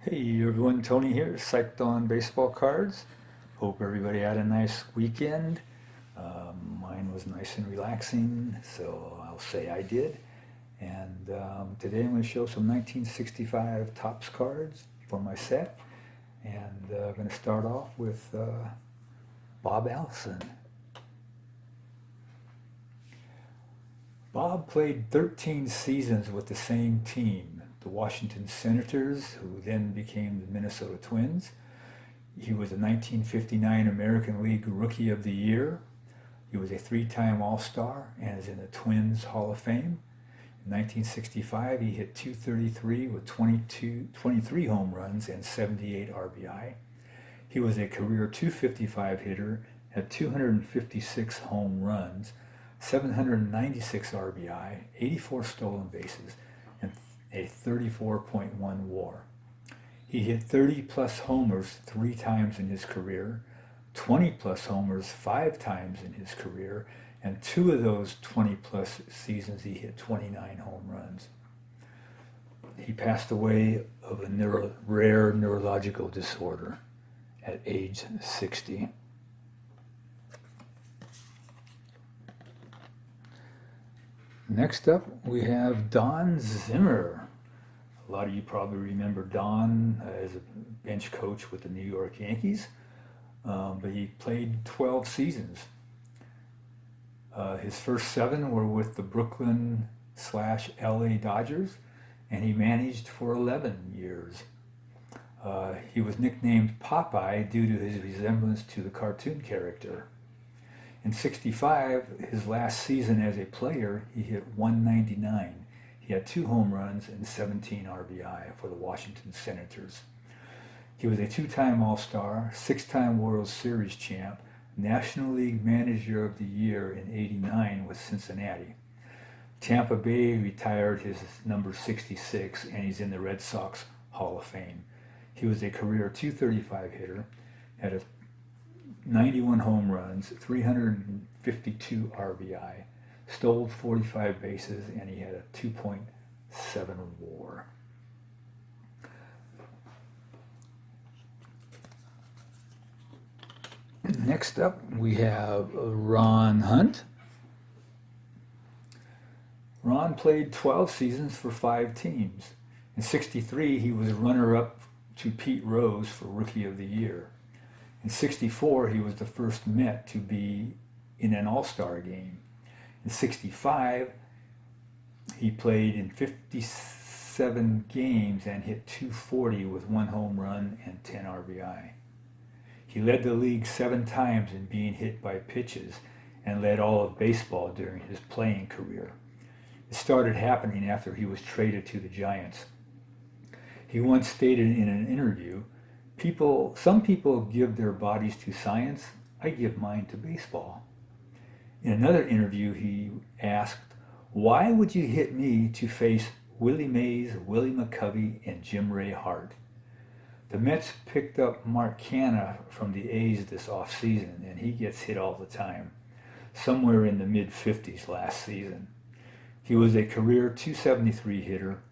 Hey everyone, Tony here, Psyched on Baseball Cards. Hope everybody had a nice weekend. Mine was nice and relaxing, so I'll say I did. And today I'm going to show some 1965 Topps cards for my set. And I'm going to start off with Bob Allison. Bob played 13 seasons with the same team, the Washington Senators, who then became the Minnesota Twins. He was a 1959 American League Rookie of the Year. He was a three-time All-Star and is in the Twins Hall of Fame. In 1965, he hit .233 with 23 home runs and 78 RBI. He was a career .255 hitter, had 256 home runs, 796 RBI, 84 stolen bases, and a 34.1 WAR. He hit 30 plus homers 3 times in his career, 20 plus homers 5 times in his career, and 2 of those 20 plus seasons he hit 29 home runs. He passed away of a rare neurological disorder at age 60. Next up, we have Don Zimmer. A lot of you probably remember Don as a bench coach with the New York Yankees, but he played 12 seasons. His first 7 were with the Brooklyn/LA Dodgers, and he managed for 11 years. He was nicknamed Popeye due to his resemblance to the cartoon character. In '65, his last season as a player, he hit .199. He had 2 home runs and 17 RBI for the Washington Senators. He was a 2-time All-Star, 6-time World Series champ, National League Manager of the Year in '89 with Cincinnati. Tampa Bay retired his number 66, and he's in the Red Sox Hall of Fame. He was a career .235 hitter, had a 91 home runs, 352 RBI, stole 45 bases, and he had a 2.7 WAR. Next up, we have Ron Hunt. Ron played 12 seasons for 5 teams. In '63, he was runner-up to Pete Rose for Rookie of the Year. In '64, he was the first Met to be in an All-Star game. In '65, he played in 57 games and hit .240 with 1 home run and 10 RBI. He led the league 7 times in being hit by pitches and led all of baseball during his playing career. It started happening after he was traded to the Giants. He once stated in an interview, some people give their bodies to science, I give mine to baseball. In another interview, he asked, why would you hit me to face Willie Mays, Willie McCovey, and Jim Ray Hart? The Mets picked up Mark Canha from the A's this offseason, and he gets hit all the time, somewhere in the mid-50s last season. He was a career .273 hitter,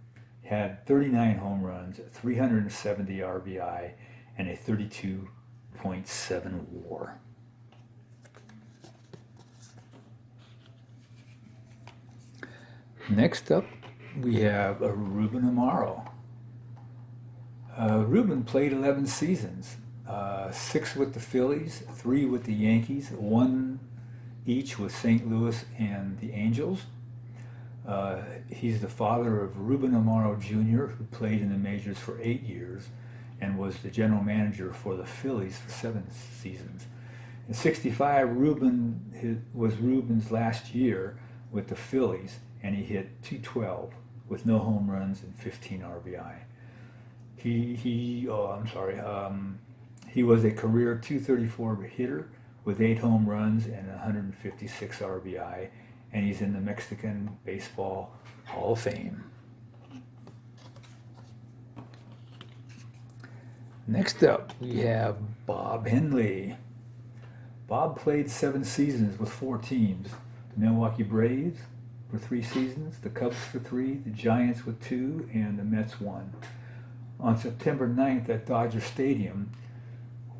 had 39 home runs, 370 RBI, and a 32.7 WAR. Next up, we have Ruben Amaro. Ruben played 11 seasons, 6 with the Phillies, 3 with the Yankees, 1 each with St. Louis and the Angels. He's the father of Ruben Amaro Jr., who played in the majors for 8 years and was the general manager for the Phillies for 7 seasons. In '65, was Ruben's last year with the Phillies, and he hit .212 with no home runs and 15 RBI. He was a career .234 hitter with 8 home runs and 156 RBI, and he's in the Mexican Baseball Hall of Fame. Next up, we have Bob Henley. Bob played 7 seasons with 4 teams. The Milwaukee Braves for 3 seasons, the Cubs for 3, the Giants with 2, and the Mets 1. On September 9th at Dodger Stadium,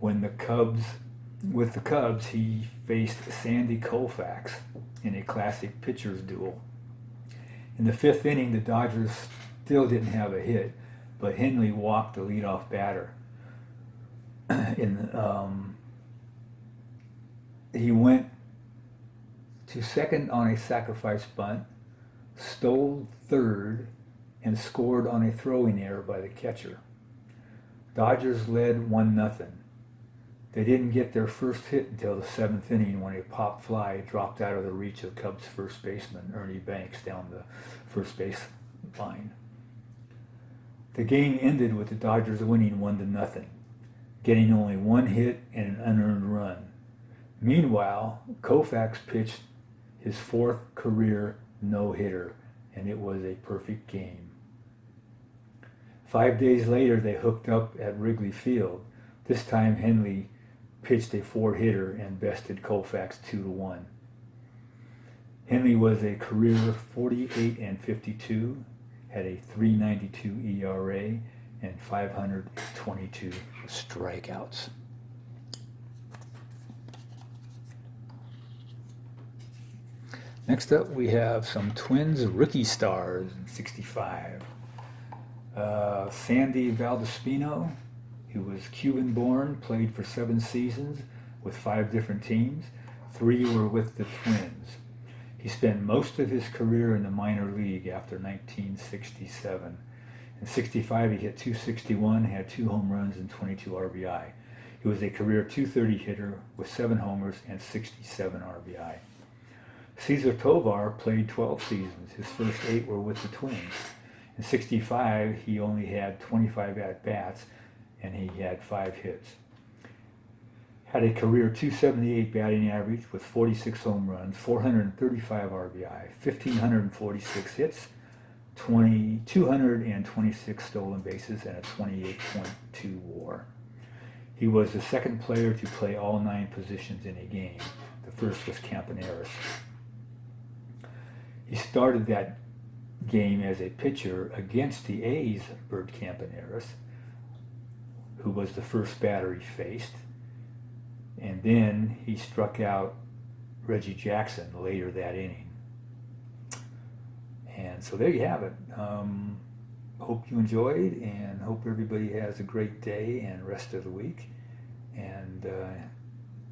with the Cubs, he faced Sandy Koufax in a classic pitcher's duel. In the fifth inning, the Dodgers still didn't have a hit, but Henley walked the leadoff batter. He went to second on a sacrifice bunt, stole third, and scored on a throwing error by the catcher. Dodgers led 1-0. They didn't get their first hit until the seventh inning when a pop fly dropped out of the reach of Cubs first baseman Ernie Banks down the first base line. The game ended with the Dodgers winning 1-0, getting only one hit and an unearned run. Meanwhile, Koufax pitched his fourth career no-hitter, and it was a perfect game. 5 days later, they hooked up at Wrigley Field. This time, Henley pitched a four-hitter and bested Koufax 2-1. Henley was a career 48-52, had a 3.92 ERA and 522 strikeouts. Next up, we have some Twins rookie stars in '65. Sandy Valdez, who was Cuban-born, played for 7 seasons with 5 different teams. 3 were with the Twins. He spent most of his career in the minor league after 1967. In '65, he hit .261, had 2 home runs and 22 RBI. He was a career .230 hitter with 7 homers and 67 RBI. Cesar Tovar played 12 seasons. His first 8 were with the Twins. In '65, he only had 25 at-bats, and he had 5 hits. Had a career .278 batting average with 46 home runs, 435 RBI, 1,546 hits, 226 stolen bases, and a 28.2 WAR. He was the second player to play all 9 positions in a game. The first was Campaneris. He started that game as a pitcher against the A's' Bert Campaneris, who was the first batter he faced. And then he struck out Reggie Jackson later that inning. And so there you have it. Hope you enjoyed, and hope everybody has a great day and rest of the week. And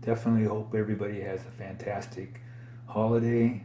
definitely hope everybody has a fantastic holiday.